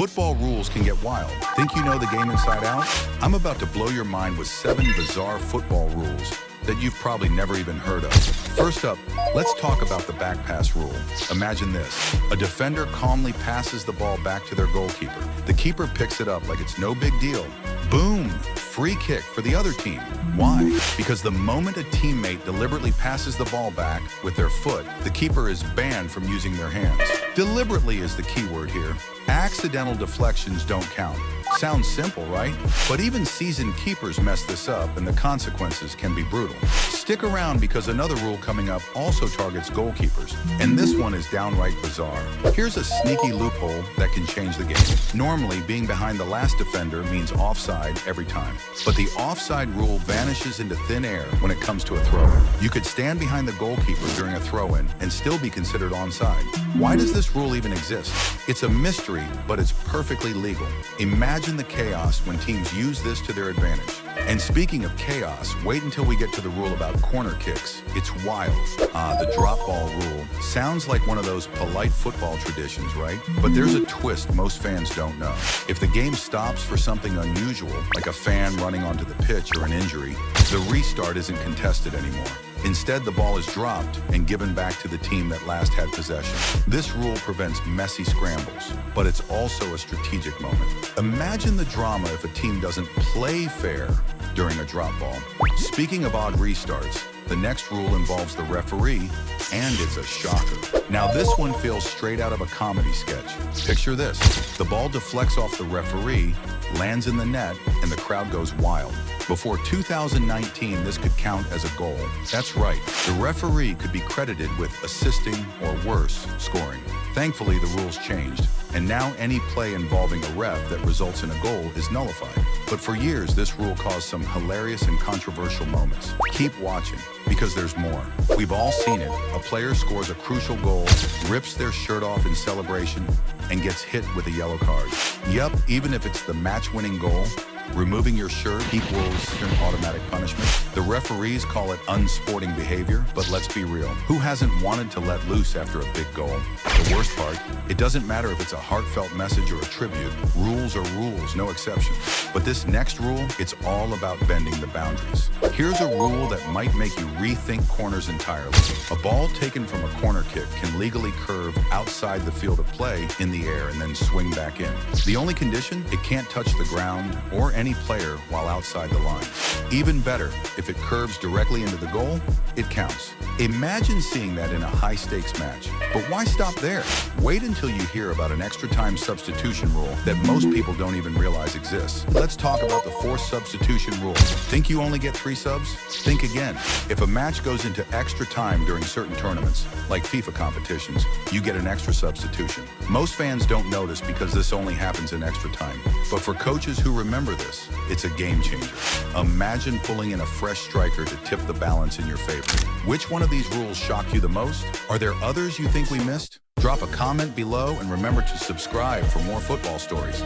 Football rules can get wild. Think you know the game inside out? I'm about to blow your mind with 7 bizarre football rules that you've probably never even heard of. First up, let's talk about the back pass rule. Imagine this. A defender calmly passes the ball back to their goalkeeper. The keeper picks it up like it's no big deal. Boom! Free kick for the other team. Why? Because the moment a teammate deliberately passes the ball back with their foot, the keeper is banned from using their hands. Deliberately is the key word here. Accidental deflections don't count. Sounds simple, right? But even seasoned keepers mess this up, and the consequences can be brutal. Stick around because another rule coming up also targets goalkeepers, and this one is downright bizarre. Here's a sneaky loophole that can change the game. Normally, being behind the last defender means offside every time, but the offside rule vanishes into thin air when it comes to a throw-in. You could stand behind the goalkeeper during a throw-in and still be considered onside. Why does this rule even exist? It's a mystery, but it's perfectly legal. Imagine the chaos when teams use this to their advantage. And speaking of chaos, wait until we get to the rule about corner kicks. It's wild. The drop ball rule. Sounds like one of those polite football traditions, right? But there's a twist most fans don't know. If the game stops for something unusual, like a fan running onto the pitch or an injury, the restart isn't contested anymore. Instead, the ball is dropped and given back to the team that last had possession. This rule prevents messy scrambles, but it's also a strategic moment. Imagine the drama if a team doesn't play fair during a drop ball. Speaking of odd restarts, the next rule involves the referee, and it's a shocker. Now this one feels straight out of a comedy sketch. Picture this. The ball deflects off the referee, lands in the net, and the crowd goes wild. Before 2019, this could count as a goal. That's right, the referee could be credited with assisting or worse, scoring. Thankfully, the rules changed, and now any play involving a ref that results in a goal is nullified. But for years, this rule caused some hilarious and controversial moments. Keep watching, because there's more. We've all seen it. A player scores a crucial goal, rips their shirt off in celebration, and gets hit with a yellow card. Yup, even if it's the match-winning goal, removing your shirt equals an automatic punishment. The referees call it unsporting behavior, but let's be real. Who hasn't wanted to let loose after a big goal? The worst part, it doesn't matter if it's a heartfelt message or a tribute. Rules are rules, no exceptions. But this next rule, it's all about bending the boundaries. Here's a rule that might make you rethink corners entirely. A ball taken from a corner kick can legally curve outside the field of play in the air and then swing back in. The only condition, it can't touch the ground or any player while outside the line. Even better, if it curves directly into the goal, it counts. Imagine seeing that in a high-stakes match. But why stop there? Wait until you hear about an extra-time substitution rule that most people don't even realize exists. Let's talk about the forced substitution rule. Think you only get 3 subs? Think again. If a match goes into extra time during certain tournaments, like FIFA competitions, you get an extra substitution. Most fans don't notice because this only happens in extra time. But for coaches who remember this, it's a game changer. Imagine pulling in a fresh striker to tip the balance in your favor. Which one of these rules shocked you the most? Are there others you think we missed? Drop a comment below and remember to subscribe for more football stories.